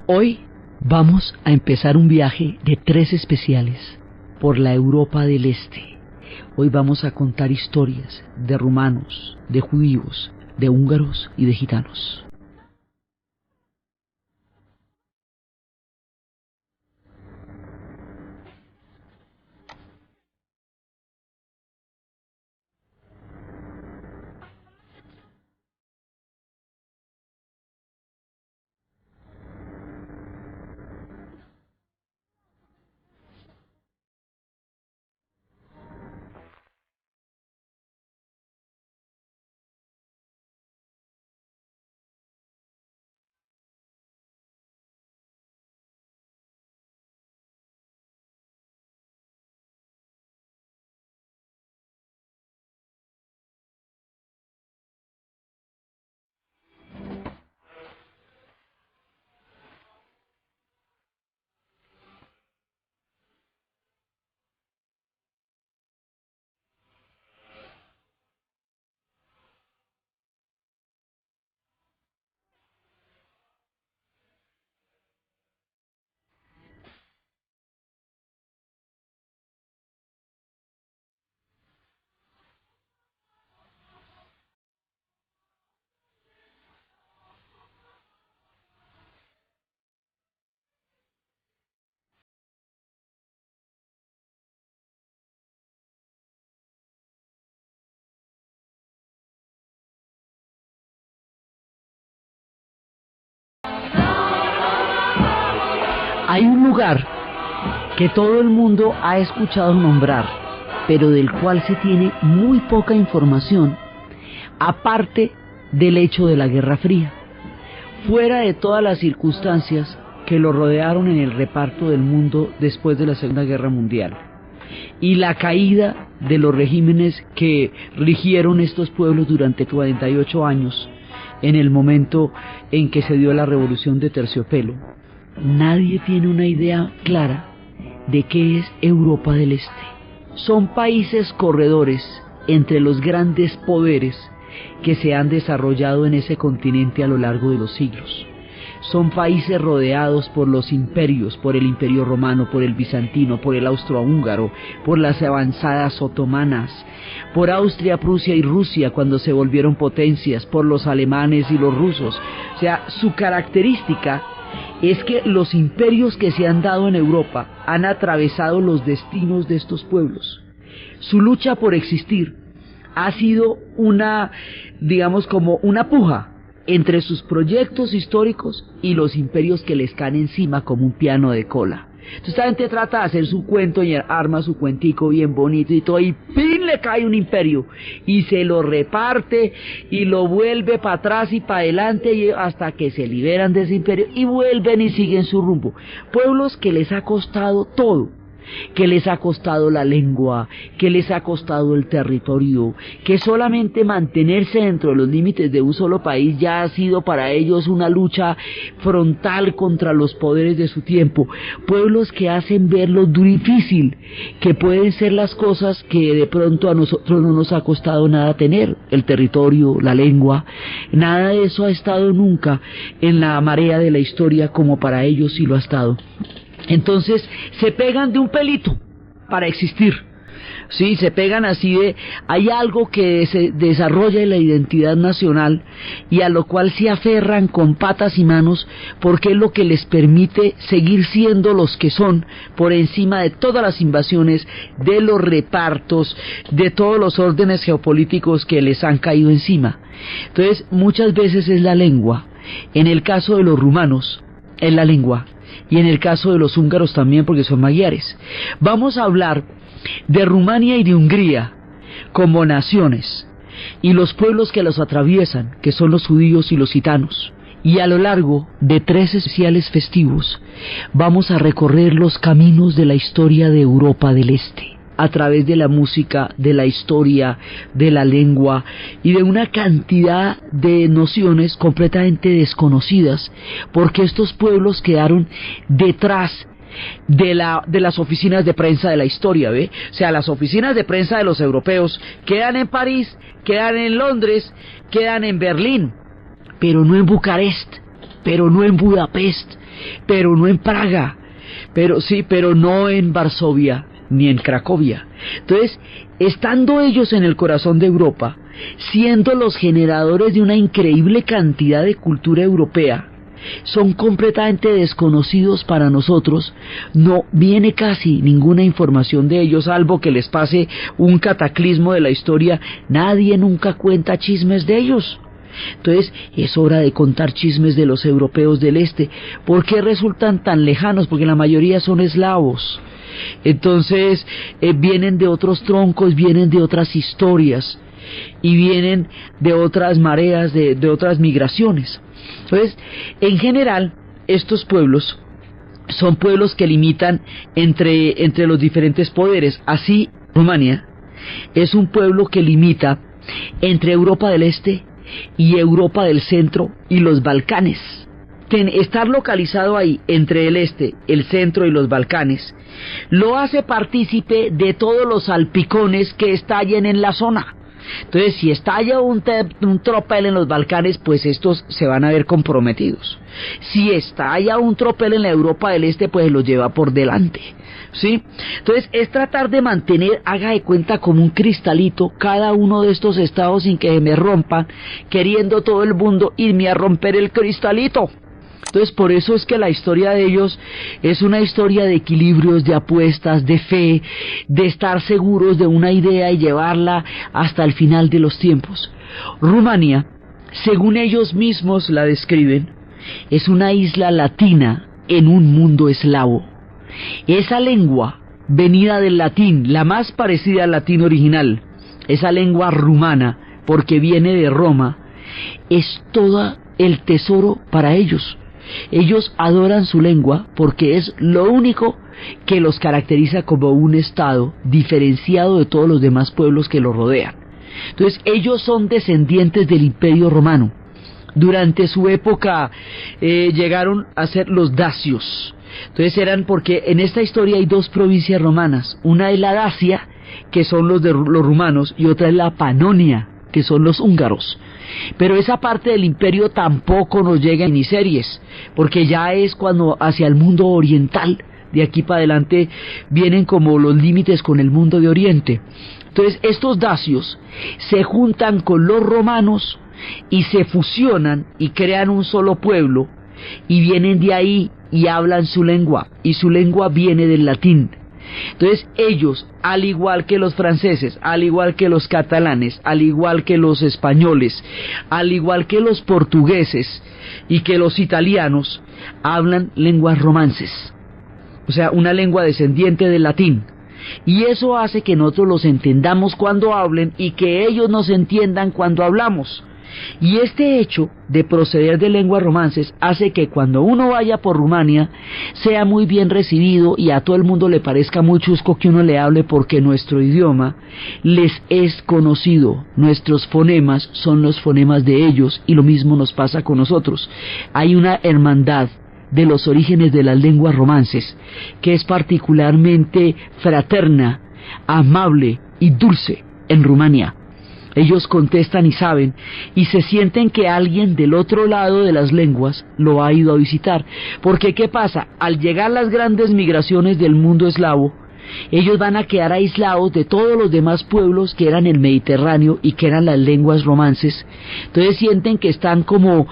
Hoy vamos a empezar un viaje de 3 especiales por la Europa del Este. Hoy vamos a contar historias de rumanos, de judíos, de húngaros y de gitanos. Hay un lugar que todo el mundo ha escuchado nombrar, pero del cual se tiene muy poca información, aparte del hecho de la Guerra Fría, fuera de todas las circunstancias que lo rodearon en el reparto del mundo después de la Segunda Guerra Mundial, y la caída de los regímenes que rigieron estos pueblos durante 48 años, en el momento en que se dio la Revolución de Terciopelo. Nadie tiene una idea clara de qué es Europa del Este. Son países corredores entre los grandes poderes que se han desarrollado en ese continente a lo largo de los siglos. Son países rodeados por los imperios, por el Imperio Romano, por el Bizantino, por el Austrohúngaro, por las avanzadas otomanas, por Austria, Prusia y Rusia cuando se volvieron potencias, por los alemanes y los rusos. O sea, su característica es que los imperios que se han dado en Europa han atravesado los destinos de estos pueblos. Su lucha por existir ha sido una, digamos, como una puja entre sus proyectos históricos y los imperios que les caen encima como un piano de cola. Entonces esta gente trata de hacer su cuento y arma su cuentico bien bonito y todo, y ¡pin! Le cae un imperio y se lo reparte y lo vuelve para atrás y para adelante y hasta que se liberan de ese imperio y vuelven y siguen su rumbo. Pueblos que les ha costado todo, que les ha costado la lengua, que les ha costado el territorio, que solamente mantenerse dentro de los límites de un solo país ya ha sido para ellos una lucha frontal contra los poderes de su tiempo. Pueblos que hacen ver lo difícil que pueden ser las cosas que de pronto a nosotros no nos ha costado nada tener: el territorio, la lengua. Nada de eso ha estado nunca en la marea de la historia como para ellos sí lo ha estado. Entonces se pegan de un pelito para existir. Sí, se pegan así de... Hay algo que se desarrolla en la identidad nacional y a lo cual se aferran con patas y manos porque es lo que les permite seguir siendo los que son por encima de todas las invasiones, de los repartos, de todos los órdenes geopolíticos que les han caído encima. Entonces muchas veces es la lengua. En el caso de los rumanos es la lengua. Y en el caso de los húngaros también, porque son magiares. Vamos a hablar de Rumania y de Hungría como naciones y los pueblos que los atraviesan, que son los judíos y los gitanos. Y a lo largo de 3 especiales festivos vamos a recorrer los caminos de la historia de Europa del Este, a través de la música, de la historia, de la lengua y de una cantidad de nociones completamente desconocidas, porque estos pueblos quedaron detrás de las oficinas de prensa de la historia, ¿ve? O sea, las oficinas de prensa de los europeos quedan en París, quedan en Londres, quedan en Berlín, pero no en Bucarest, pero no en Budapest, pero no en Praga, pero no en Varsovia ni en Cracovia. Entonces, estando ellos en el corazón de Europa, siendo los generadores de una increíble cantidad de cultura europea, son completamente desconocidos para nosotros. No viene casi ninguna información de ellos, salvo que les pase un cataclismo de la historia. Nadie nunca cuenta chismes de ellos. Entonces es hora de contar chismes de los europeos del este. ¿Por qué resultan tan lejanos? Porque la mayoría son eslavos. Entonces vienen de otros troncos, vienen de otras historias y vienen de otras mareas, de otras migraciones. Entonces, en general, estos pueblos son pueblos que limitan entre los diferentes poderes. Así, Rumania es un pueblo que limita entre Europa del Este y Europa del Centro y los Balcanes. Estar localizado ahí entre el Este, el Centro y los Balcanes lo hace partícipe de todos los salpicones que estallen en la zona. Entonces, si estalla un tropel en los Balcanes, pues estos se van a ver comprometidos. Si estalla un tropel en la Europa del Este, pues los lleva por delante, ¿sí? Entonces, es tratar de mantener, haga de cuenta, como un cristalito, cada uno de estos estados sin que se me rompan, queriendo todo el mundo irme a romper el cristalito. Entonces, por eso es que la historia de ellos es una historia de equilibrios, de apuestas, de fe, de estar seguros de una idea y llevarla hasta el final de los tiempos. Rumania, según ellos mismos la describen, es una isla latina en un mundo eslavo. Esa lengua, venida del latín, la más parecida al latín original, esa lengua rumana, porque viene de Roma, es todo el tesoro para ellos. Ellos adoran su lengua porque es lo único que los caracteriza como un estado diferenciado de todos los demás pueblos que los rodean. Entonces, ellos son descendientes del Imperio Romano. Durante su época llegaron a ser los dacios. Entonces porque en esta historia hay dos provincias romanas. Una es la Dacia, que son los rumanos, y otra es la Panonia, que son los húngaros. Pero esa parte del imperio tampoco nos llega en series, porque ya es cuando hacia el mundo oriental, de aquí para adelante, vienen como los límites con el mundo de Oriente. Entonces estos dacios se juntan con los romanos y se fusionan y crean un solo pueblo, y vienen de ahí y hablan su lengua, y su lengua viene del latín. Entonces ellos, al igual que los franceses, al igual que los catalanes, al igual que los españoles, al igual que los portugueses y que los italianos, hablan lenguas romances, o sea, una lengua descendiente del latín. Y eso hace que nosotros los entendamos cuando hablen y que ellos nos entiendan cuando hablamos. Y este hecho de proceder de lenguas romances hace que cuando uno vaya por Rumania sea muy bien recibido y a todo el mundo le parezca muy chusco que uno le hable, porque nuestro idioma les es conocido, nuestros fonemas son los fonemas de ellos, y lo mismo nos pasa con nosotros. Hay una hermandad de los orígenes de las lenguas romances que es particularmente fraterna, amable y dulce en Rumania. Ellos contestan y saben, y se sienten que alguien del otro lado de las lenguas lo ha ido a visitar. Porque ¿qué pasa? Al llegar las grandes migraciones del mundo eslavo, ellos van a quedar aislados de todos los demás pueblos que eran el Mediterráneo y que eran las lenguas romances. Entonces sienten que están como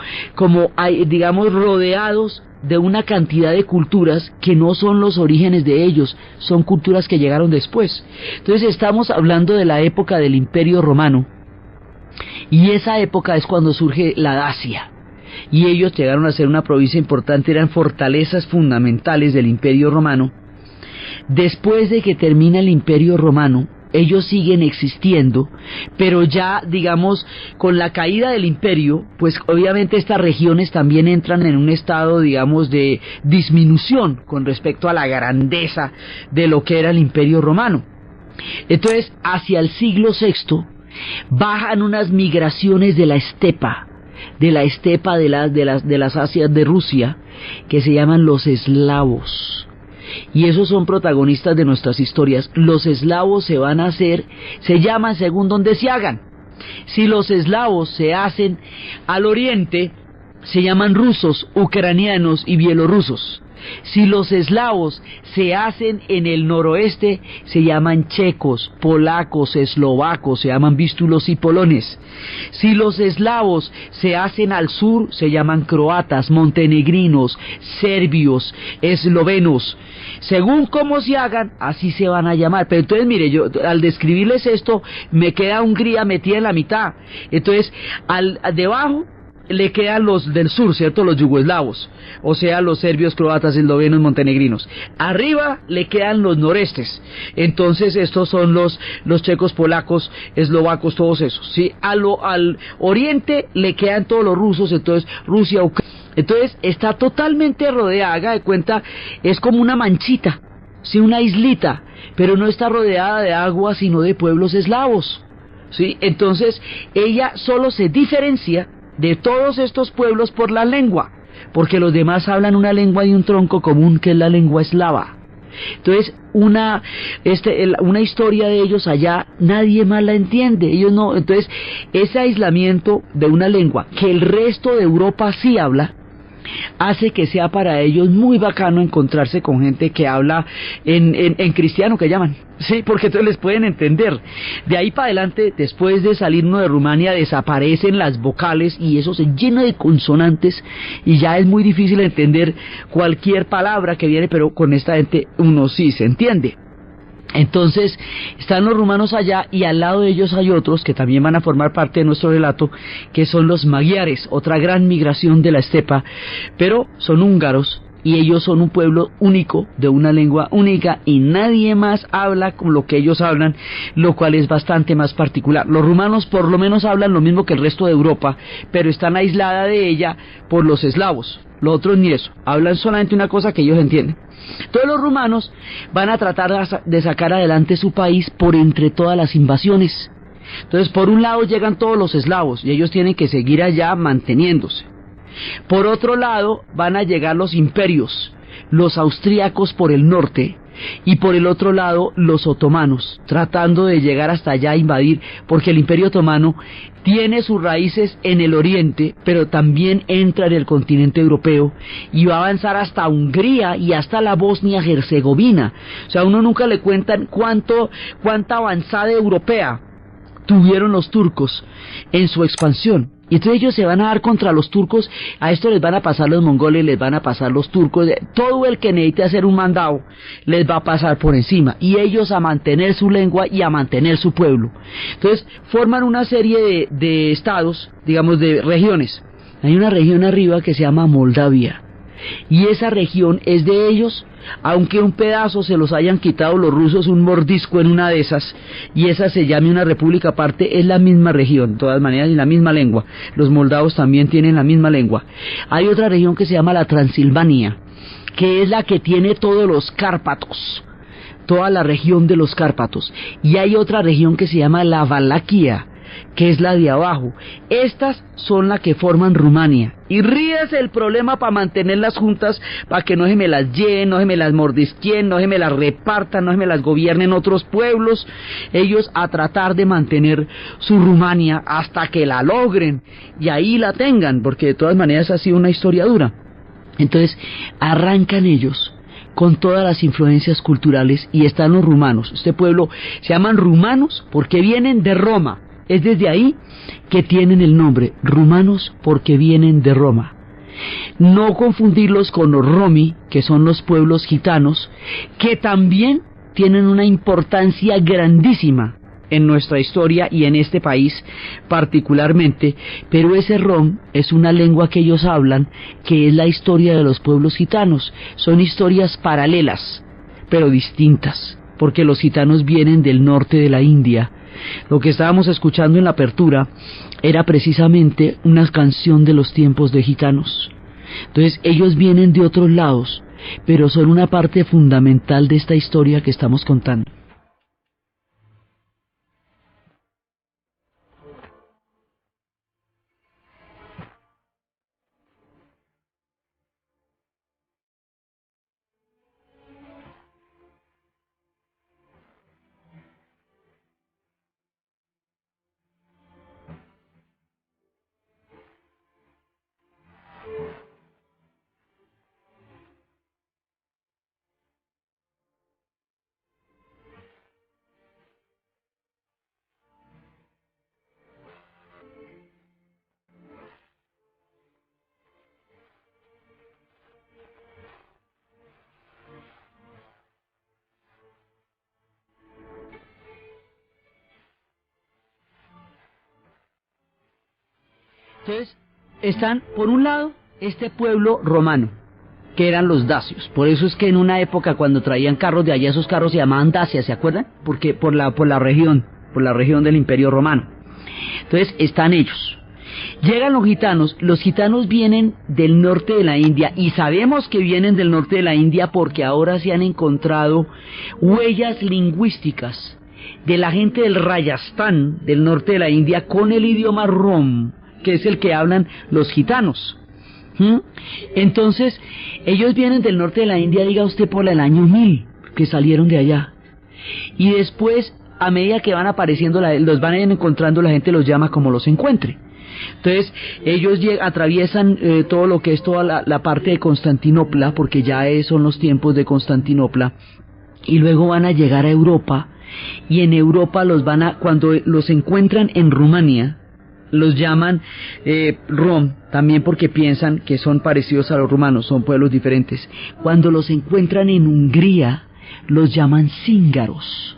digamos, rodeados de una cantidad de culturas que no son los orígenes de ellos, son culturas que llegaron después. Entonces estamos hablando de la época del Imperio Romano, y esa época es cuando surge la Dacia, y ellos llegaron a ser una provincia importante, eran fortalezas fundamentales del Imperio Romano. Después de que termina el Imperio Romano, ellos siguen existiendo, pero ya, digamos, con la caída del imperio, pues obviamente estas regiones también entran en un estado, digamos, de disminución con respecto a la grandeza de lo que era el Imperio Romano. Entonces, hacia el siglo VI, bajan unas migraciones de la estepa de las Asias de Rusia, que se llaman los eslavos. Y esos son protagonistas de nuestras historias. Los eslavos se llaman según donde se hagan. Si los eslavos se hacen al oriente, se llaman rusos, ucranianos y bielorrusos. Si los eslavos se hacen en el noroeste, se llaman checos, polacos, eslovacos, se llaman vístulos y polones. Si los eslavos se hacen al sur, se llaman croatas, montenegrinos, serbios, eslovenos. Según cómo se hagan, así se van a llamar. Pero entonces, mire, yo al describirles esto, me queda Hungría metida en la mitad. Entonces, debajo le quedan los del sur, ¿cierto? Los yugoslavos, o sea, los serbios, croatas, eslovenos, montenegrinos. Arriba le quedan los norestes, entonces estos son los checos, polacos, eslovacos, todos esos, ¿sí? Al oriente le quedan todos los rusos, entonces Rusia, Ucrania. Entonces está totalmente rodeada, haga de cuenta, es como una manchita, ¿sí? Una islita, pero no está rodeada de agua, sino de pueblos eslavos, ¿sí? Entonces ella solo se diferencia de todos estos pueblos por la lengua, porque los demás hablan una lengua y un tronco común que es la lengua eslava. Entonces una historia de ellos allá nadie más la entiende, ellos no. Entonces ese aislamiento de una lengua que el resto de Europa sí habla hace que sea para ellos muy bacano encontrarse con gente que habla en cristiano, que llaman, sí, porque entonces les pueden entender. De ahí para adelante, después de salir uno de Rumania, desaparecen las vocales y eso se llena de consonantes y ya es muy difícil entender cualquier palabra que viene, pero con esta gente uno sí se entiende. Entonces están los rumanos allá y al lado de ellos hay otros que también van a formar parte de nuestro relato, que son los magiares, otra gran migración de la estepa, pero son húngaros y ellos son un pueblo único, de una lengua única y nadie más habla con lo que ellos hablan, lo cual es bastante más particular. Los rumanos por lo menos hablan lo mismo que el resto de Europa, pero están aislada de ella por los eslavos. Los otros ni eso, hablan solamente una cosa que ellos entienden. Todos los rumanos van a tratar de sacar adelante su país por entre todas las invasiones. Entonces, por un lado llegan todos los eslavos y ellos tienen que seguir allá manteniéndose. Por otro lado van a llegar los imperios, los austríacos por el norte y por el otro lado los otomanos, tratando de llegar hasta allá a invadir, porque el Imperio Otomano tiene sus raíces en el oriente, pero también entra en el continente europeo y va a avanzar hasta Hungría y hasta la Bosnia-Herzegovina. O sea, a uno nunca le cuentan cuánta avanzada europea tuvieron los turcos en su expansión. Y entonces ellos se van a dar contra los turcos, a esto les van a pasar los mongoles, les van a pasar los turcos, todo el que necesite hacer un mandado les va a pasar por encima, y ellos a mantener su lengua y a mantener su pueblo. Entonces forman una serie de estados, digamos de regiones. Hay una región arriba que se llama Moldavia, y esa región es de ellos, aunque un pedazo se los hayan quitado los rusos, un mordisco en una de esas, y esa se llame una república aparte, es la misma región, de todas maneras, y la misma lengua. Los moldavos también tienen la misma lengua. Hay otra región que se llama la Transilvania, que es la que tiene todos los Cárpatos, toda la región de los Cárpatos, y hay otra región que se llama la Valaquia, que es la de abajo. Estas son las que forman Rumania. Y ríese el problema para mantenerlas juntas, para que no se me las lleven, no se me las mordisquen, no se me las repartan, no se me las gobiernen otros pueblos. Ellos a tratar de mantener su Rumania hasta que la logren y ahí la tengan, porque de todas maneras ha sido una historia dura. Entonces arrancan ellos con todas las influencias culturales y están los rumanos. Este pueblo se llaman rumanos porque vienen de Roma. Es desde ahí que tienen el nombre, rumanos, porque vienen de Roma. No confundirlos con los romi, que son los pueblos gitanos, que también tienen una importancia grandísima en nuestra historia y en este país particularmente, pero ese rom es una lengua que ellos hablan, que es la historia de los pueblos gitanos. Son historias paralelas, pero distintas, porque los gitanos vienen del norte de la India. Lo que estábamos escuchando en la apertura era precisamente una canción de los tiempos de gitanos. Entonces ellos vienen de otros lados, pero son una parte fundamental de esta historia que estamos contando. Entonces, están, por un lado, este pueblo romano, que eran los dacios. Por eso es que en una época, cuando traían carros de allá, esos carros se llamaban dacias, ¿se acuerdan? Porque por la región del Imperio Romano. Entonces, están ellos. Llegan los gitanos vienen del norte de la India, y sabemos que vienen del norte de la India porque ahora se han encontrado huellas lingüísticas de la gente del Rajasthan, del norte de la India, con el idioma rom, que es el que hablan los gitanos. Entonces, ellos vienen del norte de la India, diga usted, por el año 1000, que salieron de allá. Y después, a medida que van apareciendo, los van encontrando, la gente los llama como los encuentre. Entonces, ellos atraviesan todo lo que es toda la parte de Constantinopla, porque ya son los tiempos de Constantinopla, y luego van a llegar a Europa, y en Europa cuando los encuentran en Rumania, los llaman Rom, también porque piensan que son parecidos a los rumanos, son pueblos diferentes. Cuando los encuentran en Hungría, los llaman cíngaros.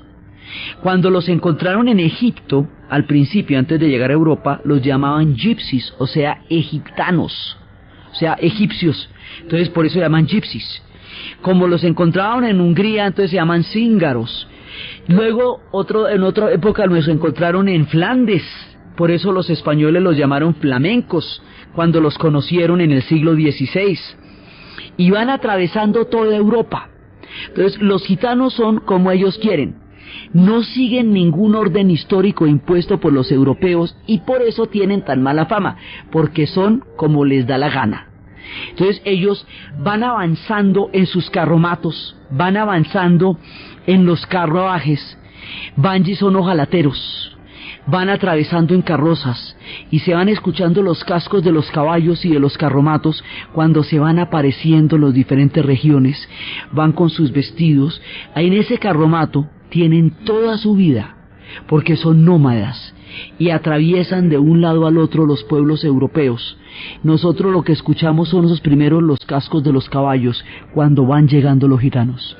Cuando los encontraron en Egipto, al principio, antes de llegar a Europa, los llamaban gypsies, o sea, egiptanos, o sea, egipcios. Entonces, por eso llaman gypsies. Como los encontraron en Hungría, entonces se llaman cíngaros. Luego, en otra época, los encontraron en Flandes. Por eso los españoles los llamaron flamencos, cuando los conocieron en el siglo XVI. Y van atravesando toda Europa. Entonces, los gitanos son como ellos quieren. No siguen ningún orden histórico impuesto por los europeos, y por eso tienen tan mala fama, porque son como les da la gana. Entonces ellos van avanzando en sus carromatos, van avanzando en los carruajes, son ojalateros, van atravesando en carrozas, y se van escuchando los cascos de los caballos y de los carromatos cuando se van apareciendo las diferentes regiones, van con sus vestidos, ahí en ese carromato tienen toda su vida, porque son nómadas, y atraviesan de un lado al otro los pueblos europeos. Nosotros lo que escuchamos son los primeros, los cascos de los caballos, cuando van llegando los gitanos.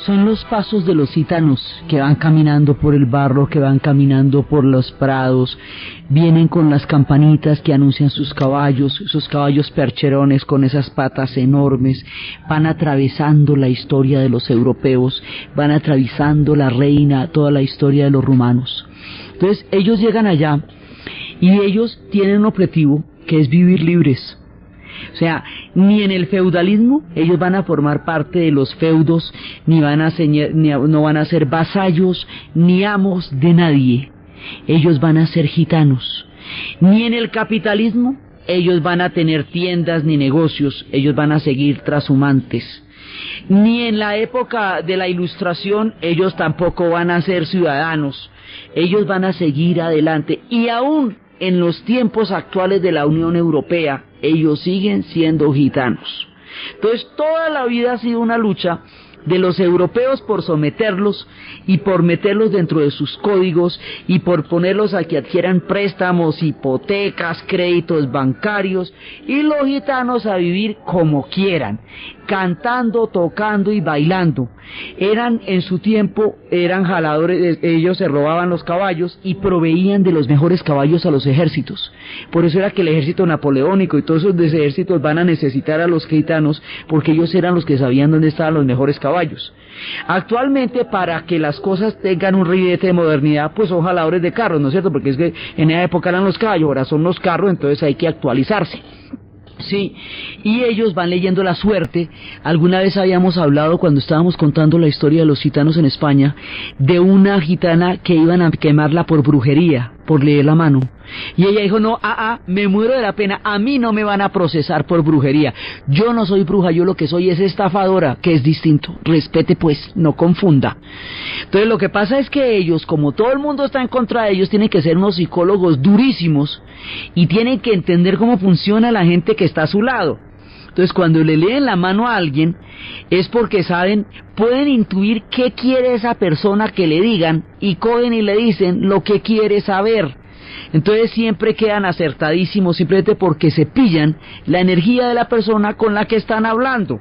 Son los pasos de los gitanos que van caminando por el barro, que van caminando por los prados, vienen con las campanitas que anuncian sus caballos percherones con esas patas enormes, van atravesando la historia de los europeos, van atravesando la reina, toda la historia de los rumanos. Entonces ellos llegan allá y ellos tienen un objetivo que es vivir libres. O sea, ni en el feudalismo ellos van a formar parte de los feudos, no van a ser vasallos ni amos de nadie. Ellos van a ser gitanos. Ni en el capitalismo ellos van a tener tiendas ni negocios, ellos van a seguir trashumantes. Ni en la época de la Ilustración ellos tampoco van a ser ciudadanos, ellos van a seguir adelante. Y aún en los tiempos actuales de la Unión Europea, ellos siguen siendo gitanos. Entonces toda la vida ha sido una lucha de los europeos por someterlos y por meterlos dentro de sus códigos y por ponerlos a que adquieran préstamos, hipotecas, créditos bancarios, y los gitanos a vivir como quieran, cantando, tocando y bailando. En su tiempo eran jaladores, ellos se robaban los caballos y proveían de los mejores caballos a los ejércitos. Por eso era que el ejército napoleónico y todos esos ejércitos van a necesitar a los gitanos, porque ellos eran los que sabían dónde estaban los mejores caballos. Actualmente, para que las cosas tengan un ribete de modernidad, pues son jaladores de carros, ¿no es cierto? Porque es que en esa época eran los caballos, ahora son los carros, entonces hay que actualizarse. Sí, y ellos van leyendo la suerte. Alguna vez habíamos hablado, cuando estábamos contando la historia de los gitanos en España, de una gitana que iban a quemarla por brujería, por leer la mano. Y ella dijo, no, me muero de la pena, a mí no me van a procesar por brujería. Yo no soy bruja, yo lo que soy es estafadora, que es distinto. Respete pues, no confunda. Entonces lo que pasa es que ellos, como todo el mundo está en contra de ellos, tienen que ser unos psicólogos durísimos y tienen que entender cómo funciona la gente que está a su lado. Entonces cuando le leen la mano a alguien es porque saben, pueden intuir qué quiere esa persona que le digan y cogen y le dicen lo que quiere saber. Entonces siempre quedan acertadísimos simplemente porque se pillan la energía de la persona con la que están hablando.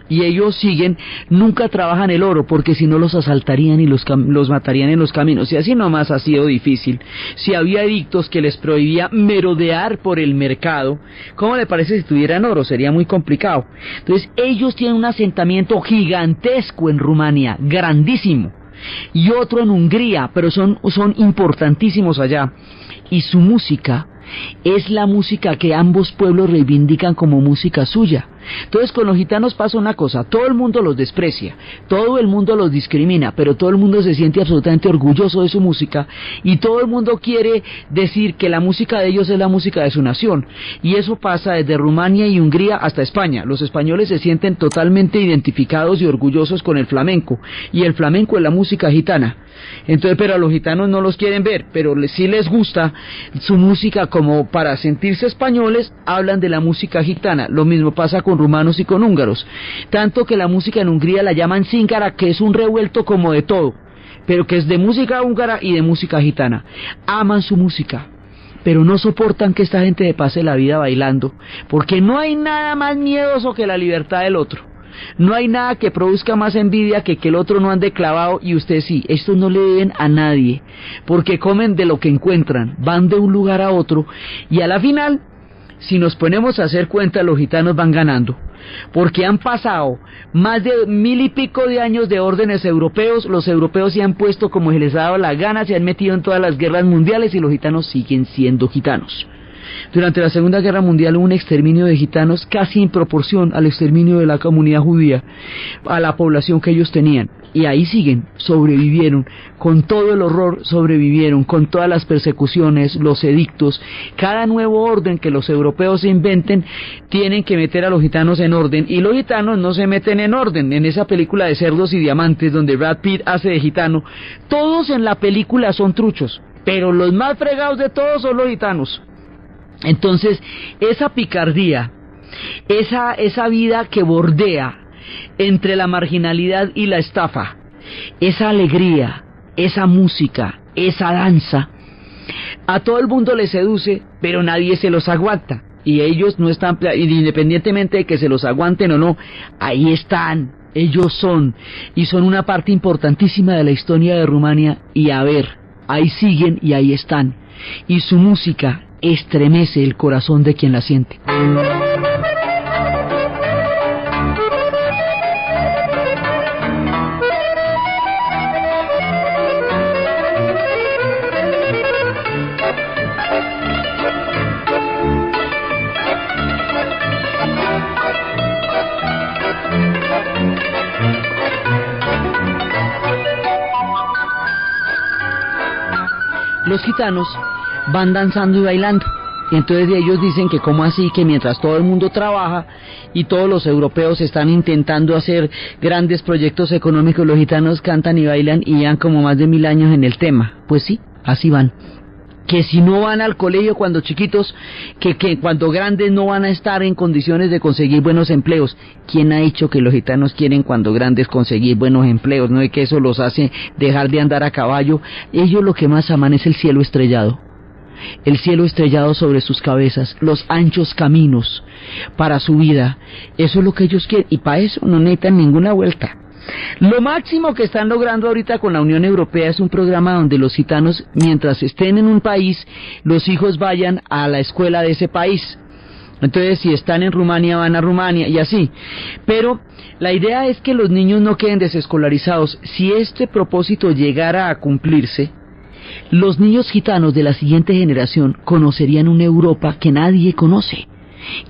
Y ellos siguen, nunca trabajan el oro, porque si no los asaltarían y los matarían en los caminos, y así nomás ha sido difícil. Si había edictos que les prohibía merodear por el mercado, ¿cómo le parece si tuvieran oro? Sería muy complicado. Entonces ellos tienen un asentamiento gigantesco en Rumania, grandísimo, y otro en Hungría, pero son importantísimos allá, y su música es la música que ambos pueblos reivindican como música suya. Entonces con los gitanos pasa una cosa, todo el mundo los desprecia, todo el mundo los discrimina, pero todo el mundo se siente absolutamente orgulloso de su música y todo el mundo quiere decir que la música de ellos es la música de su nación, y eso pasa desde Rumania y Hungría hasta España. Los españoles se sienten totalmente identificados y orgullosos con el flamenco, y el flamenco es la música gitana. Entonces, pero a los gitanos no los quieren ver, pero sí les gusta su música, como para sentirse españoles hablan de la música gitana. Lo mismo pasa con rumanos y con húngaros, tanto que la música en Hungría la llaman cíngara, que es un revuelto como de todo, pero que es de música húngara y de música gitana. Aman su música, pero no soportan que esta gente se pase la vida bailando, porque no hay nada más miedoso que la libertad del otro. No hay nada que produzca más envidia que el otro no ande clavado, y usted sí. Estos no le deben a nadie, porque comen de lo que encuentran, van de un lugar a otro, y a la final, si nos ponemos a hacer cuenta, los gitanos van ganando, porque han pasado más de 1000 y pico de años de órdenes europeos. Los europeos se han puesto como se les ha dado la gana, se han metido en todas las guerras mundiales, y los gitanos siguen siendo gitanos. Durante la Segunda Guerra Mundial hubo un exterminio de gitanos casi en proporción al exterminio de la comunidad judía, a la población que ellos tenían, y ahí siguen, sobrevivieron, con todo el horror sobrevivieron, con todas las persecuciones, los edictos. Cada nuevo orden que los europeos inventen, tienen que meter a los gitanos en orden, y los gitanos no se meten en orden. En esa película de Cerdos y Diamantes, donde Brad Pitt hace de gitano, todos en la película son truchos, pero los más fregados de todos son los gitanos. Entonces, esa picardía, esa vida que bordea entre la marginalidad y la estafa, esa alegría, esa música, esa danza, a todo el mundo le seduce, pero nadie se los aguanta, y ellos no están, independientemente de que se los aguanten o no, ahí están, ellos son, y son una parte importantísima de la historia de Rumania, y a ver, ahí siguen y ahí están, y su música estremece el corazón de quien la siente. Los gitanos van danzando y bailando, y entonces ellos dicen que cómo así, que mientras todo el mundo trabaja y todos los europeos están intentando hacer grandes proyectos económicos, los gitanos cantan y bailan y llevan como más de 1000 años en el tema. Pues sí, así van. Que si no van al colegio cuando chiquitos, que cuando grandes no van a estar en condiciones de conseguir buenos empleos. ¿Quién ha dicho que los gitanos quieren cuando grandes conseguir buenos empleos? No es que eso los hace dejar de andar a caballo. Ellos lo que más aman es el cielo estrellado. El cielo estrellado sobre sus cabezas, los anchos caminos para su vida. Eso es lo que ellos quieren, y para eso no necesitan ninguna vuelta. Lo máximo que están logrando ahorita con la Unión Europea es un programa donde los gitanos, mientras estén en un país, los hijos vayan a la escuela de ese país. Entonces, si están en Rumania, van a Rumania, y así. Pero la idea es que los niños no queden desescolarizados. Si este propósito llegara a cumplirse, los niños gitanos de la siguiente generación conocerían una Europa que nadie conoce.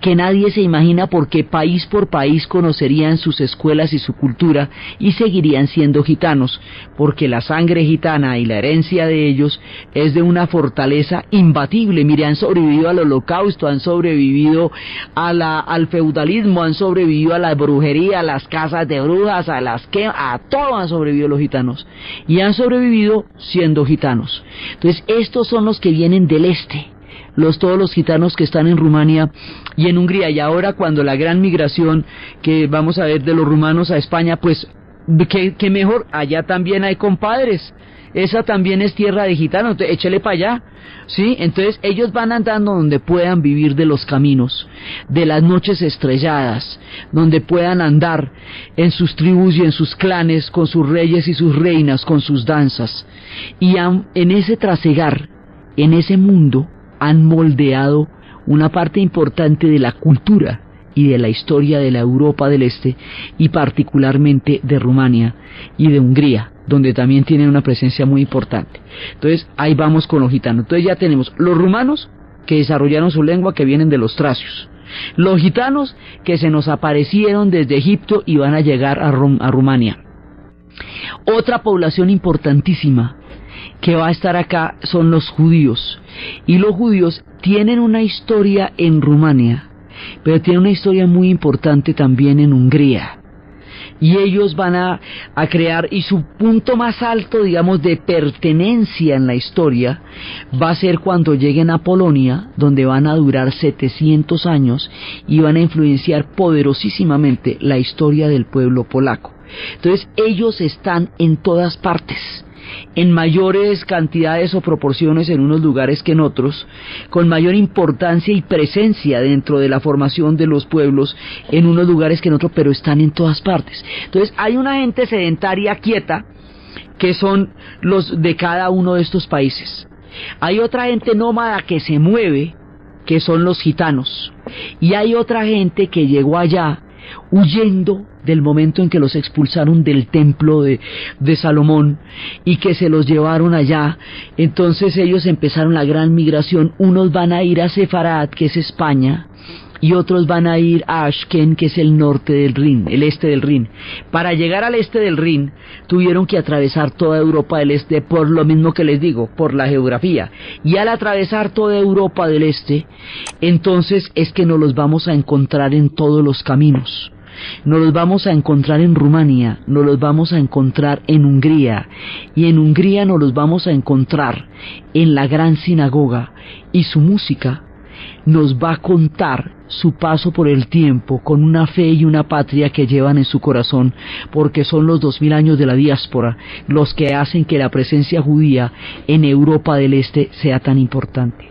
que nadie se imagina, porque país por país conocerían sus escuelas y su cultura y seguirían siendo gitanos, porque la sangre gitana y la herencia de ellos es de una fortaleza imbatible. Mire, han sobrevivido al holocausto, han sobrevivido al feudalismo, han sobrevivido a la brujería, a las casas de brujas, a todo han sobrevivido los gitanos, y han sobrevivido siendo gitanos. Entonces estos son los que vienen del este, todos los gitanos que están en Rumania y en Hungría. Y ahora, cuando la gran migración que vamos a ver de los rumanos a España, pues que mejor, allá también hay compadres, esa también es tierra de gitanos, entonces échele para allá, ¿sí? Entonces ellos van andando donde puedan vivir de los caminos, de las noches estrelladas, donde puedan andar en sus tribus y en sus clanes, con sus reyes y sus reinas, con sus danzas. Y en ese trasegar, en ese mundo, han moldeado una parte importante de la cultura y de la historia de la Europa del Este, y particularmente de Rumania y de Hungría, donde también tienen una presencia muy importante. Entonces ahí vamos con los gitanos. Entonces ya tenemos los rumanos, que desarrollaron su lengua, que vienen de los tracios; los gitanos, que se nos aparecieron desde Egipto y van a llegar a Rumania. Otra población importantísima que va a estar acá son los judíos, y los judíos tienen una historia en Rumania, pero tienen una historia muy importante también en Hungría, y ellos van a crear, y su punto más alto, digamos, de pertenencia en la historia va a ser cuando lleguen a Polonia, donde van a durar 700 años y van a influenciar poderosísimamente la historia del pueblo polaco. Entonces ellos están en todas partes, en mayores cantidades o proporciones en unos lugares que en otros, con mayor importancia y presencia dentro de la formación de los pueblos en unos lugares que en otros, pero están en todas partes. Entonces hay una gente sedentaria quieta, que son los de cada uno de estos países. Hay otra gente nómada que se mueve, que son los gitanos, y hay otra gente que llegó allá huyendo del momento en que los expulsaron del templo de Salomón y que se los llevaron allá. Entonces ellos empezaron la gran migración. Unos van a ir a Sefarad, que es España, y otros van a ir a Ashken, que es el norte del Rin, el este del Rin. Para llegar al este del Rin tuvieron que atravesar toda Europa del Este, por lo mismo que les digo, por la geografía. Y al atravesar toda Europa del Este, entonces es que nos los vamos a encontrar en todos los caminos. Nos los vamos a encontrar en Rumania, nos los vamos a encontrar en Hungría, y en Hungría nos los vamos a encontrar en la gran sinagoga, y su música nos va a contar su paso por el tiempo con una fe y una patria que llevan en su corazón, porque son los 2000 años de la diáspora los que hacen que la presencia judía en Europa del Este sea tan importante.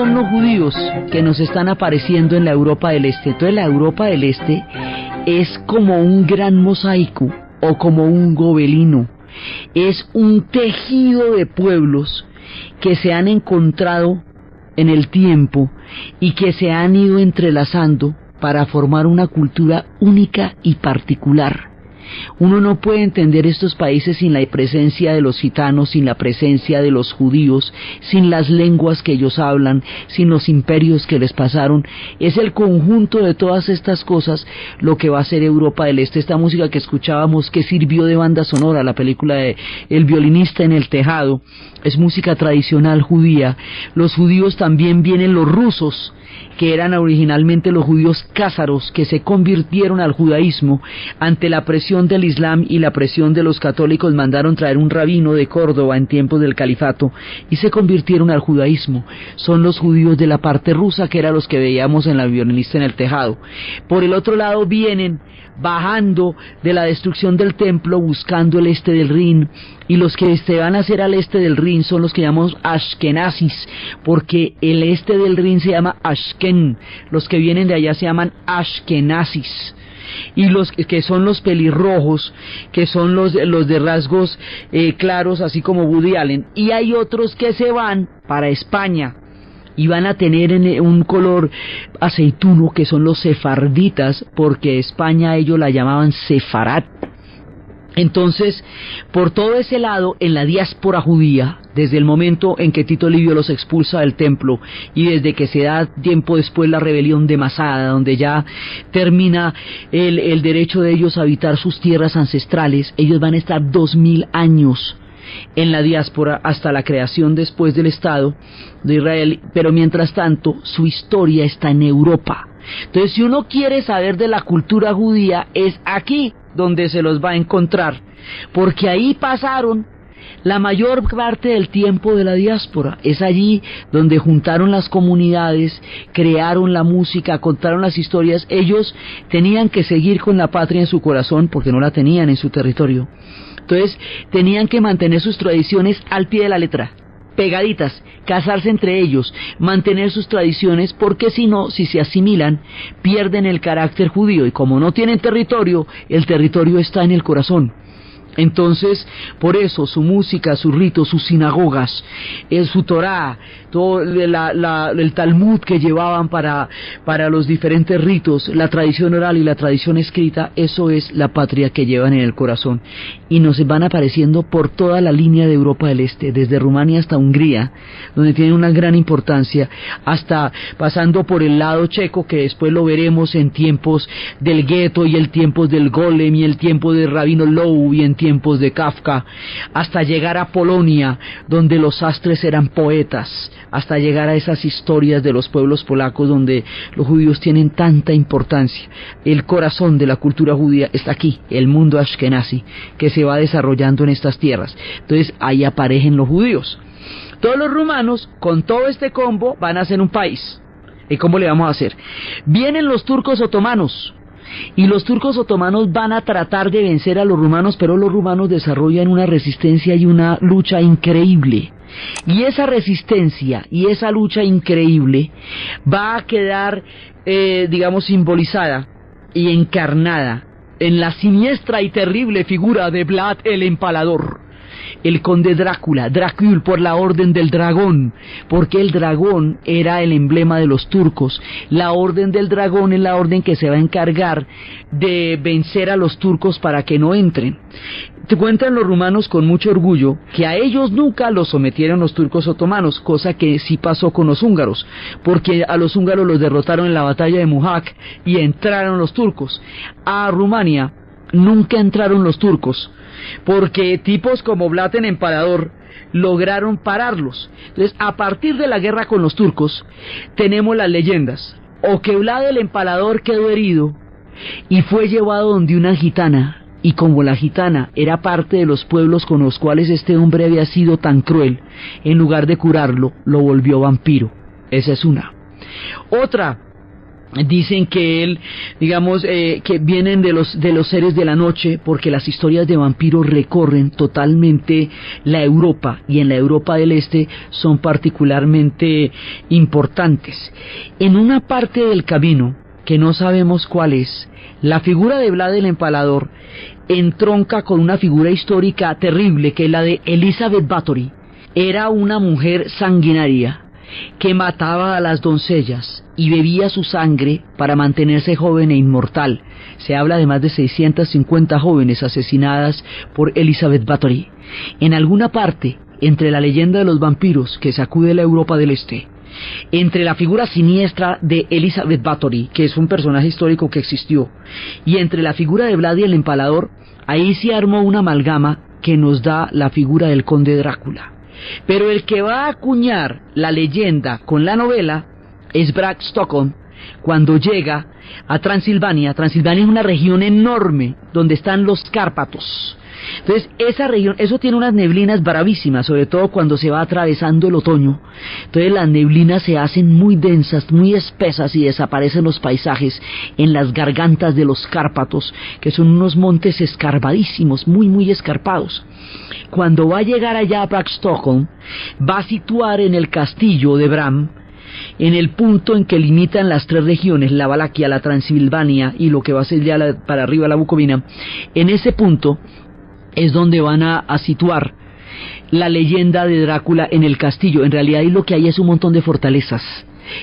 son los judíos que nos están apareciendo en la Europa del Este. Entonces la Europa del Este es como un gran mosaico o como un gobelino. Es un tejido de pueblos que se han encontrado en el tiempo y que se han ido entrelazando para formar una cultura única y particular. Uno no puede entender estos países sin la presencia de los gitanos, sin la presencia de los judíos, sin las lenguas que ellos hablan, sin los imperios que les pasaron. Es el conjunto de todas estas cosas lo que va a ser Europa del Este. Esta música que escuchábamos, que sirvió de banda sonora, la película de El violinista en el tejado, es música tradicional judía. Los judíos también vienen los rusos, que eran originalmente los judíos cázaros, que se convirtieron al judaísmo ante la presión del Islam y la presión de los católicos. Mandaron traer un rabino de Córdoba en tiempos del califato y se convirtieron al judaísmo. Son los judíos de la parte rusa, que eran los que veíamos en La violinista en el tejado. Por el otro lado vienen bajando de la destrucción del templo, buscando el este del Rin, y los que se van a hacer al este del Rin son los que llamamos Ashkenazis, porque el este del Rin se llama Ashken, los que vienen de allá se llaman Ashkenazis, y los que son los pelirrojos, que son los de rasgos claros, así como Woody Allen, y hay otros que se van para España y van a tener un color aceituno, que son los sefarditas, porque España ellos la llamaban Sefarat. Entonces, por todo ese lado, en la diáspora judía, desde el momento en que Tito Livio los expulsa del templo y desde que se da tiempo después la rebelión de Masada, donde ya termina el derecho de ellos a habitar sus tierras ancestrales, ellos van a estar 2000 años en la diáspora hasta la creación después del Estado de Israel, pero mientras tanto su historia está en Europa. Entonces, si uno quiere saber de la cultura judía, es aquí donde se los va a encontrar, porque ahí pasaron la mayor parte del tiempo de la diáspora. Es allí donde juntaron las comunidades, crearon la música, contaron las historias. Ellos tenían que seguir con la patria en su corazón porque no la tenían en su territorio. Entonces tenían que mantener sus tradiciones al pie de la letra, pegaditas, casarse entre ellos, mantener sus tradiciones, porque si no, si se asimilan, pierden el carácter judío, y como no tienen territorio, el territorio está en el corazón. Entonces, por eso su música, sus ritos, sus sinagogas, su Torá, todo el Talmud que llevaban para los diferentes ritos, la tradición oral y la tradición escrita, eso es la patria que llevan en el corazón. Y nos van apareciendo por toda la línea de Europa del Este, desde Rumania hasta Hungría, donde tienen una gran importancia, hasta pasando por el lado checo, que después lo veremos en tiempos del gueto y en tiempos del Golem y el tiempo de Rabino Loew y en tiempos de Kafka, hasta llegar a Polonia, donde los sastres eran poetas, hasta llegar a esas historias de los pueblos polacos donde los judíos tienen tanta importancia. El corazón de la cultura judía está aquí, el mundo ashkenazi, que se va desarrollando en estas tierras. Entonces ahí aparecen los judíos. Todos los rumanos, con todo este combo, van a ser un país. ¿Y cómo le vamos a hacer? Vienen los turcos otomanos, y los turcos otomanos van a tratar de vencer a los rumanos, pero los rumanos desarrollan una resistencia y una lucha increíble. Y esa resistencia y esa lucha increíble va a quedar, digamos, simbolizada y encarnada en la siniestra y terrible figura de Vlad el Empalador, el conde Drácula, Drácula por la orden del dragón, porque el dragón era el emblema de los turcos. La orden del dragón es la orden que se va a encargar de vencer a los turcos para que no entren. Te cuentan los rumanos con mucho orgullo que a ellos nunca los sometieron los turcos otomanos, cosa que sí pasó con los húngaros, porque a los húngaros los derrotaron en la batalla de Muhac y entraron los turcos. A Rumania nunca entraron los turcos, porque tipos como Vlad el Empalador lograron pararlos. Entonces, a partir de la guerra con los turcos, tenemos las leyendas, o que Vlad el Empalador quedó herido y fue llevado donde una gitana, y como la gitana era parte de los pueblos con los cuales este hombre había sido tan cruel, en lugar de curarlo, lo volvió vampiro. Esa es una. Otra, Dicen que él, digamos, que vienen de los seres de la noche, porque las historias de vampiros recorren totalmente la Europa, y en la Europa del Este son particularmente importantes. En una parte del camino, que no sabemos cuál es, la figura de Vlad el Empalador entronca con una figura histórica terrible, que es la de Elizabeth Bathory. Era una mujer sanguinaria que mataba a las doncellas y bebía su sangre para mantenerse joven e inmortal. Se habla de más de 650 jóvenes asesinadas por Elizabeth Bathory. En alguna parte, entre la leyenda de los vampiros que sacude la Europa del Este, entre la figura siniestra de Elizabeth Bathory, que es un personaje histórico que existió, y entre la figura de Vlad el Empalador, ahí se armó una amalgama que nos da la figura del conde Drácula. Pero el que va a acuñar la leyenda con la novela es Bram Stoker, cuando llega a Transilvania. Transilvania es una región enorme donde están los Cárpatos. Entonces esa región, eso tiene unas neblinas bravísimas, sobre todo cuando se va atravesando el otoño. Entonces las neblinas se hacen muy densas, muy espesas, y desaparecen los paisajes en las gargantas de los Cárpatos, que son unos montes escarbadísimos, muy muy escarpados. Cuando va a llegar allá a Bram Stoker, va a situar en el castillo de Bram, en el punto en que limitan las tres regiones, la Valaquia, la Transilvania y lo que va a ser ya para arriba la Bucovina. En ese punto es donde van a situar la leyenda de Drácula en el castillo. En realidad ahí lo que hay es un montón de fortalezas,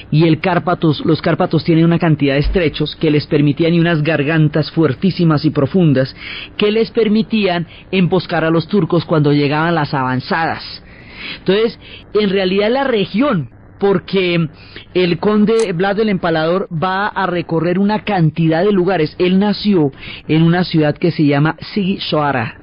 y los Cárpatos tienen una cantidad de estrechos que les permitían, y unas gargantas fuertísimas y profundas que les permitían emboscar a los turcos cuando llegaban las avanzadas. Entonces, en realidad la región, porque el conde Vlad el Empalador va a recorrer una cantidad de lugares. Él nació en una ciudad que se llama Sighisoara,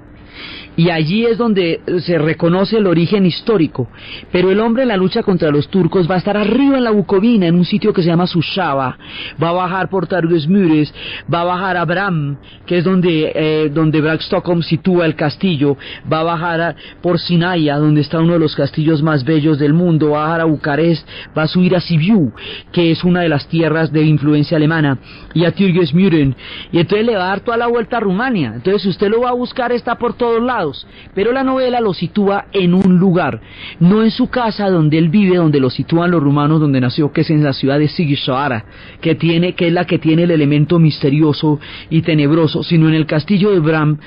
y allí es donde se reconoce el origen histórico. Pero el hombre en la lucha contra los turcos va a estar arriba en la Bucovina, en un sitio que se llama Sushava, va a bajar por Targosmures, va a bajar a Bram, que es donde Bram Stoker sitúa el castillo, va a bajar por Sinaia, donde está uno de los castillos más bellos del mundo, va a bajar a Bucarest, va a subir a Sibiu, que es una de las tierras de influencia alemana, y a Târgu-Mureș, y entonces le va a dar toda la vuelta a Rumania. Entonces si usted lo va a buscar, está por todos lados. Pero la novela lo sitúa en un lugar, no en su casa donde él vive, donde lo sitúan los rumanos, donde nació, que es en la ciudad de Sighisoara, que es la que tiene el elemento misterioso y tenebroso, sino en el castillo de Bram,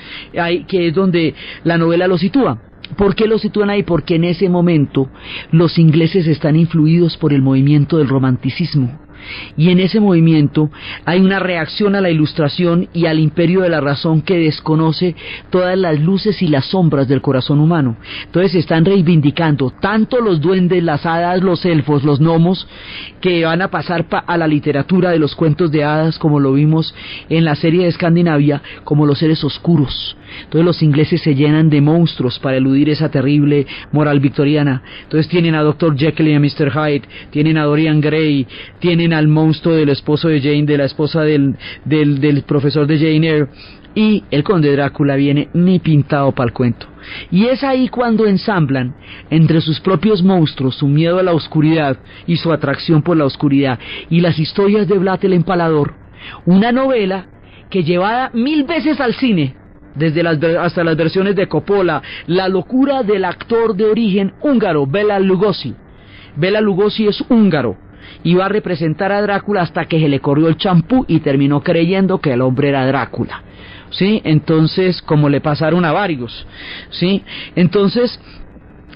que es donde la novela lo sitúa. ¿Por qué lo sitúan ahí? Porque en ese momento los ingleses están influidos por el movimiento del romanticismo. Y en ese movimiento hay una reacción a la Ilustración y al imperio de la razón que desconoce todas las luces y las sombras del corazón humano. Entonces se están reivindicando tanto los duendes, las hadas, los elfos, los gnomos, que van a pasar a la literatura de los cuentos de hadas, como lo vimos en la serie de Escandinavia, como los seres oscuros. Entonces los ingleses se llenan de monstruos para eludir esa terrible moral victoriana. Entonces tienen a Dr. Jekyll y a Mr. Hyde, tienen a Dorian Gray, tienen al monstruo del esposo de Jane, de la esposa del profesor de Jane Eyre, y el conde Drácula viene ni pintado para el cuento. Y es ahí cuando ensamblan entre sus propios monstruos, su miedo a la oscuridad y su atracción por la oscuridad, y las historias de Vlad el Empalador, una novela que, llevada 1000 veces al cine, hasta las versiones de Coppola, la locura del actor de origen húngaro, Bela Lugosi. Bela Lugosi es húngaro, y va a representar a Drácula hasta que se le corrió el champú y terminó creyendo que el hombre era Drácula, ¿sí? Entonces, como le pasaron a varios, ¿sí? Entonces,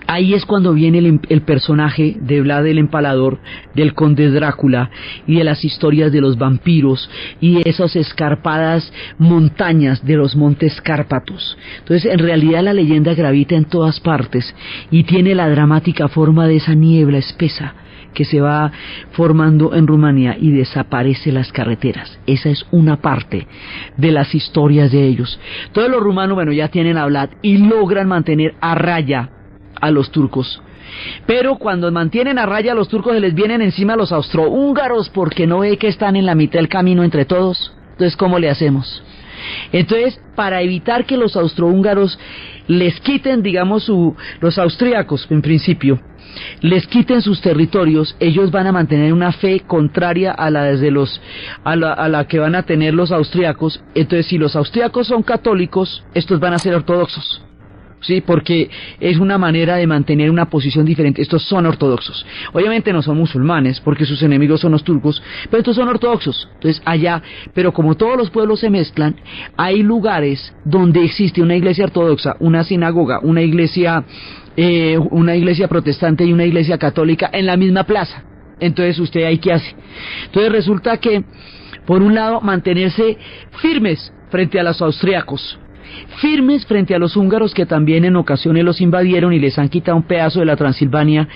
ahí es cuando viene el personaje de Vlad el Empalador, del conde Drácula, y de las historias de los vampiros, y de esas escarpadas montañas de los montes Cárpatos. Entonces, en realidad la leyenda gravita en todas partes, y tiene la dramática forma de esa niebla espesa que se va formando en Rumania y desaparece las carreteras. Esa es una parte de las historias de ellos. Todos los rumanos, bueno, ya tienen a Vlad y logran mantener a raya a los turcos. Pero cuando mantienen a raya a los turcos, se les vienen encima los austrohúngaros, porque no ve que están en la mitad del camino entre todos. Entonces, ¿cómo le hacemos? Entonces, para evitar que los austrohúngaros les quiten, digamos, los austríacos, en principio, les quiten sus territorios, ellos van a mantener una fe contraria a la a la que van a tener los austriacos. Entonces, si los austriacos son católicos, estos van a ser ortodoxos. Sí, porque es una manera de mantener una posición diferente. Estos son ortodoxos. Obviamente no son musulmanes, porque sus enemigos son los turcos, pero estos son ortodoxos. Entonces allá, pero como todos los pueblos se mezclan, hay lugares donde existe una iglesia ortodoxa, una sinagoga, una iglesia protestante y una iglesia católica en la misma plaza. Entonces usted ahí qué hace. Entonces resulta que, por un lado, mantenerse firmes frente a los austriacos, firmes frente a los húngaros, que también en ocasiones los invadieron y les han quitado un pedazo de la Transilvania,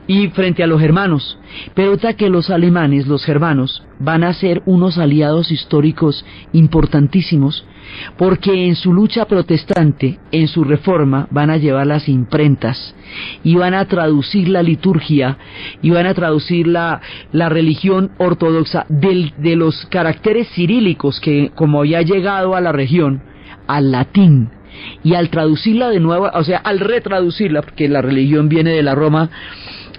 y frente a los germanos. Pero otra que los alemanes, los germanos, van a ser unos aliados históricos importantísimos, porque en su lucha protestante, en su reforma, van a llevar las imprentas y van a traducir la liturgia y van a traducir la religión ortodoxa de los caracteres cirílicos que, como había llegado a la región, al latín, y al traducirla de nuevo, o sea, al retraducirla, porque la religión viene de la Roma,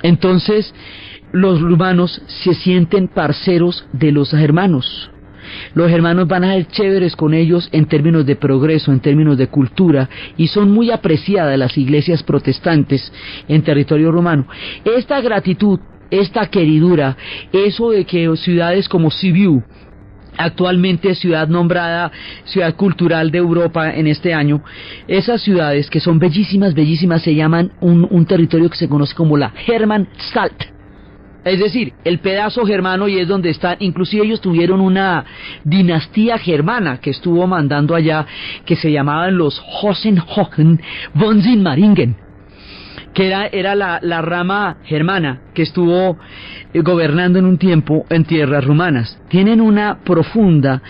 entonces los rumanos se sienten parceros de los germanos. Los germanos van a ser chéveres con ellos en términos de progreso, en términos de cultura, y son muy apreciadas las iglesias protestantes en territorio romano. Esta gratitud, esta queridura, eso de que ciudades como Sibiu, actualmente ciudad nombrada ciudad cultural de Europa en este año, esas ciudades que son bellísimas, bellísimas, se llaman un territorio que se conoce como la Hermannstadt, es decir, el pedazo germano, y es donde están, inclusive ellos tuvieron una dinastía germana que estuvo mandando allá, que se llamaban los Hohenzollern von Sigmaringen, que era la rama germana que estuvo gobernando en un tiempo en tierras rumanas. Tienen una profunda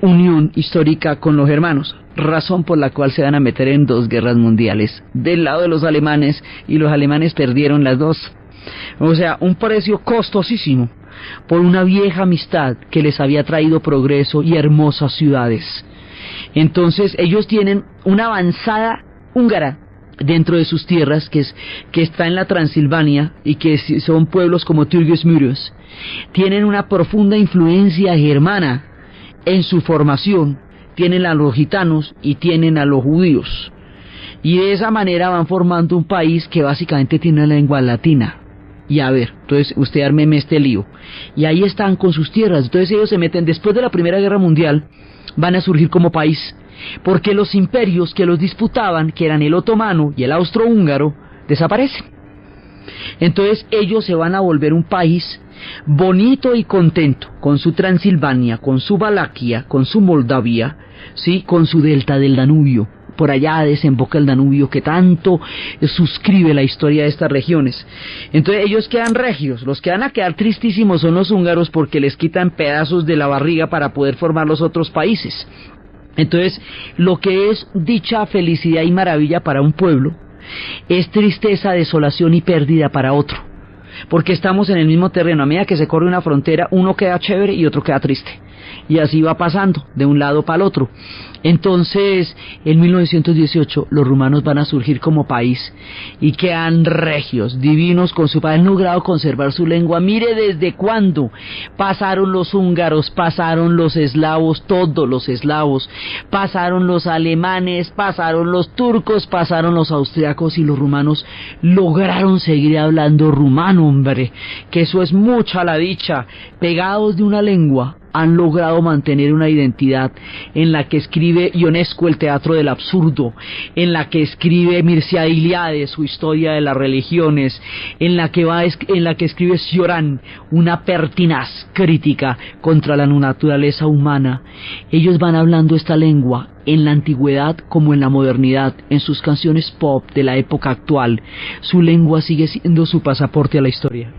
unión histórica con los germanos, razón por la cual se van a meter en 2 guerras mundiales del lado de los alemanes, y los alemanes perdieron las 2. O sea, un precio costosísimo por una vieja amistad que les había traído progreso y hermosas ciudades. Entonces ellos tienen una avanzada húngara dentro de sus tierras, que está en la Transilvania, y que son pueblos como Türgis Müritz. Tienen una profunda influencia germana en su formación, tienen a los gitanos y tienen a los judíos, y de esa manera van formando un país que básicamente tiene una lengua latina. Y a ver, entonces usted ármeme este lío, y ahí están con sus tierras. Entonces ellos se meten, después de la Primera Guerra Mundial, van a surgir como país, porque los imperios que los disputaban, que eran el otomano y el austrohúngaro, desaparecen. Entonces ellos se van a volver un país bonito y contento, con su Transilvania, con su Valaquia, con su Moldavia, ¿sí?, con su delta del Danubio. Por allá desemboca el Danubio, que tanto suscribe la historia de estas regiones. Entonces ellos quedan regios. Los que van a quedar tristísimos son los húngaros, porque les quitan pedazos de la barriga para poder formar los otros países. Entonces, lo que es dicha, felicidad y maravilla para un pueblo, es tristeza, desolación y pérdida para otro, porque estamos en el mismo terreno. A medida que se corre una frontera, uno queda chévere y otro queda triste, y así va pasando de un lado para el otro. Entonces, en 1918, los rumanos van a surgir como país y quedan regios, divinos, con su país. Han logrado conservar su lengua. Mire desde cuándo pasaron los húngaros, pasaron los eslavos, todos los eslavos, pasaron los alemanes, pasaron los turcos, pasaron los austriacos, y los rumanos lograron seguir hablando rumano, hombre, que eso es mucha la dicha. Pegados de una lengua, han logrado mantener una identidad en la que escribe Ionesco el teatro del absurdo, en la que escribe Mircea Eliade su historia de las religiones, en la que escribe Cioran una pertinaz crítica contra la naturaleza humana. Ellos van hablando esta lengua en la antigüedad como en la modernidad, en sus canciones pop de la época actual. Su lengua sigue siendo su pasaporte a la historia.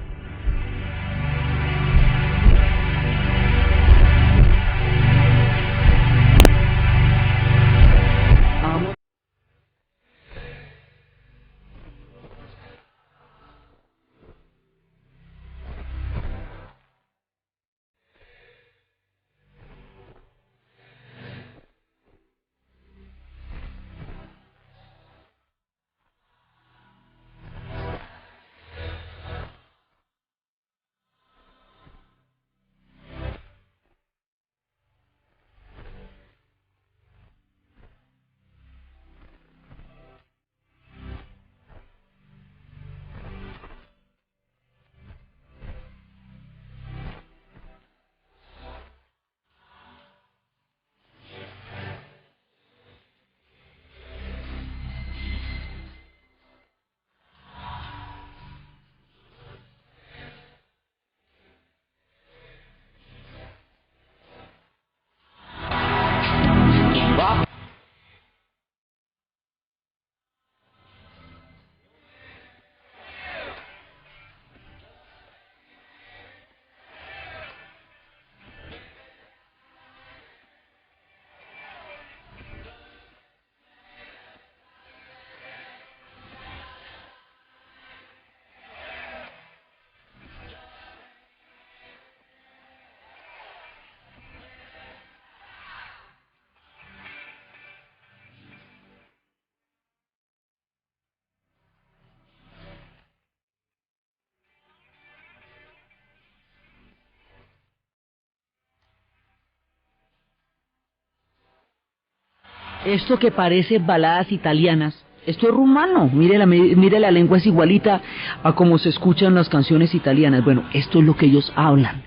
Esto que parece baladas italianas, esto es rumano. Mire la lengua es igualita a como se escuchan las canciones italianas. Bueno, esto es lo que ellos hablan.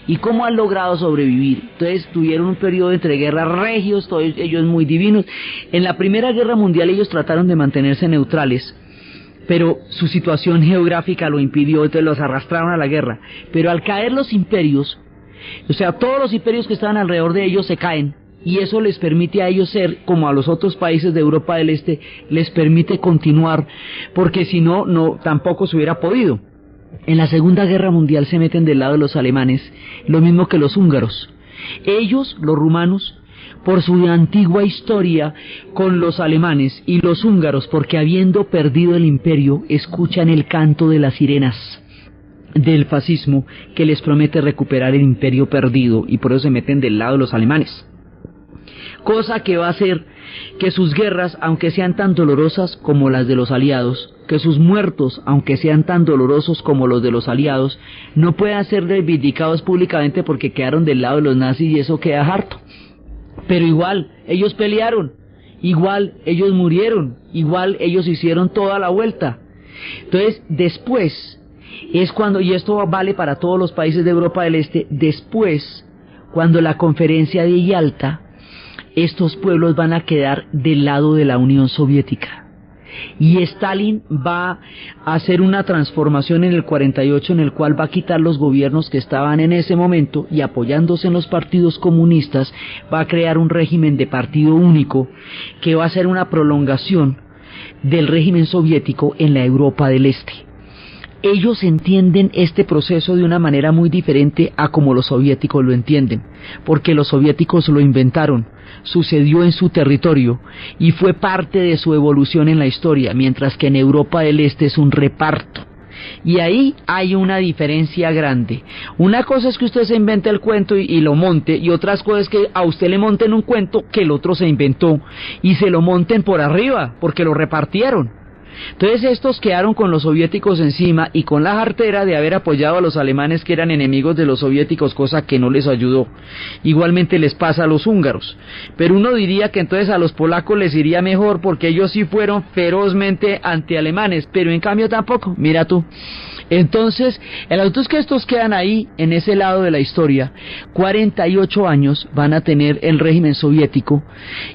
¿Y cómo han logrado sobrevivir? Entonces tuvieron un periodo entre guerras regios, todos ellos muy divinos. En la Primera Guerra Mundial ellos trataron de mantenerse neutrales, pero su situación geográfica lo impidió, entonces los arrastraron a la guerra. Pero al caer los imperios, o sea, todos los imperios que estaban alrededor de ellos se caen, y eso les permite a ellos ser, como a los otros países de Europa del Este, les permite continuar, porque si no, tampoco se hubiera podido. En la Segunda Guerra Mundial se meten del lado de los alemanes, lo mismo que los húngaros. Ellos, los rumanos, por su antigua historia con los alemanes, y los húngaros, porque habiendo perdido el imperio, escuchan el canto de las sirenas del fascismo que les promete recuperar el imperio perdido, y por eso se meten del lado de los alemanes. Cosa que va a hacer que sus guerras, aunque sean tan dolorosas como las de los aliados, que sus muertos, aunque sean tan dolorosos como los de los aliados, no puedan ser reivindicados públicamente porque quedaron del lado de los nazis y eso queda harto. Pero igual, ellos pelearon, igual ellos murieron, igual ellos hicieron toda la vuelta. Entonces, después, es cuando, y esto vale para todos los países de Europa del Este, después, cuando la conferencia de Yalta, estos pueblos van a quedar del lado de la Unión Soviética. Y Stalin va a hacer una transformación en el 48 en el cual va a quitar los gobiernos que estaban en ese momento y apoyándose en los partidos comunistas va a crear un régimen de partido único que va a ser una prolongación del régimen soviético en la Europa del Este. Ellos entienden este proceso de una manera muy diferente a como los soviéticos lo entienden, porque los soviéticos lo inventaron, sucedió en su territorio y fue parte de su evolución en la historia, mientras que en Europa del Este es un reparto. Y ahí hay una diferencia grande. Una cosa es que usted se invente el cuento y lo monte, y otras cosas es que a usted le monten un cuento que el otro se inventó y se lo monten por arriba, porque lo repartieron. Entonces estos quedaron con los soviéticos encima y con la jartera de haber apoyado a los alemanes que eran enemigos de los soviéticos, cosa que no les ayudó. Igualmente les pasa a los húngaros. Pero uno diría que entonces a los polacos les iría mejor porque ellos sí fueron ferozmente antialemanes, pero en cambio tampoco, mira tú. Entonces, el asunto es que estos quedan ahí, en ese lado de la historia. 48 años van a tener el régimen soviético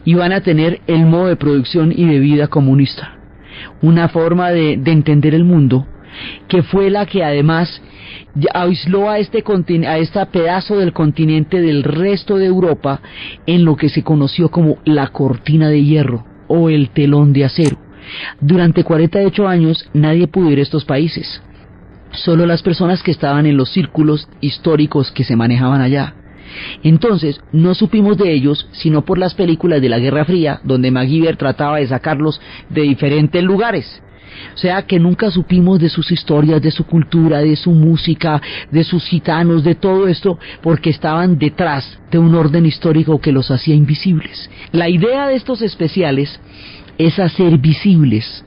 y van a tener el modo de producción y de vida comunista. Una forma de entender el mundo que fue la que además aisló a este pedazo del continente del resto de Europa en lo que se conoció como la cortina de hierro o el telón de acero. Durante 48 años nadie pudo ir a estos países, solo las personas que estaban en los círculos históricos que se manejaban allá. Entonces no supimos de ellos sino por las películas de la Guerra Fría, donde MacGyver trataba de sacarlos de diferentes lugares. O sea que nunca supimos de sus historias, de su cultura, de su música, de sus gitanos, de todo esto, porque estaban detrás de un orden histórico que los hacía invisibles. La idea de estos especiales es hacer visibles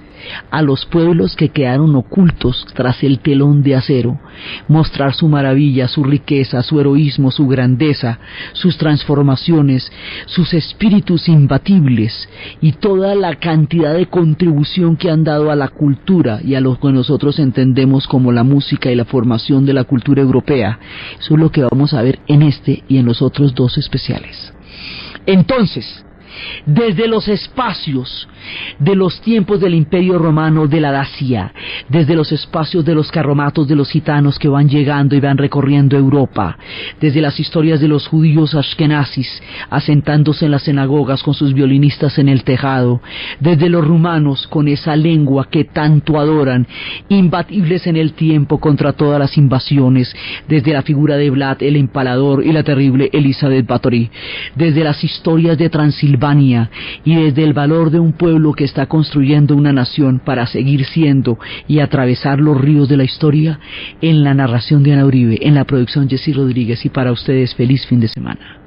a los pueblos que quedaron ocultos tras el telón de acero, mostrar su maravilla, su riqueza, su heroísmo, su grandeza, sus transformaciones, sus espíritus imbatibles y toda la cantidad de contribución que han dado a la cultura y a lo que nosotros entendemos como la música y la formación de la cultura europea. Eso es lo que vamos a ver en este y en los otros dos especiales. Entonces, desde los espacios de los tiempos del Imperio Romano de la Dacia, desde los espacios de los carromatos de los gitanos que van llegando y van recorriendo Europa, desde las historias de los judíos ashkenazis asentándose en las sinagogas con sus violinistas en el tejado, desde los rumanos con esa lengua que tanto adoran, imbatibles en el tiempo contra todas las invasiones, desde la figura de Vlad el Empalador y la terrible Elizabeth Báthory, desde las historias de Transilvania y desde el valor de un pueblo que está construyendo una nación para seguir siendo y atravesar los ríos de la historia, en la narración de Ana Uribe, en la producción Jessy Rodríguez, y para ustedes feliz fin de semana.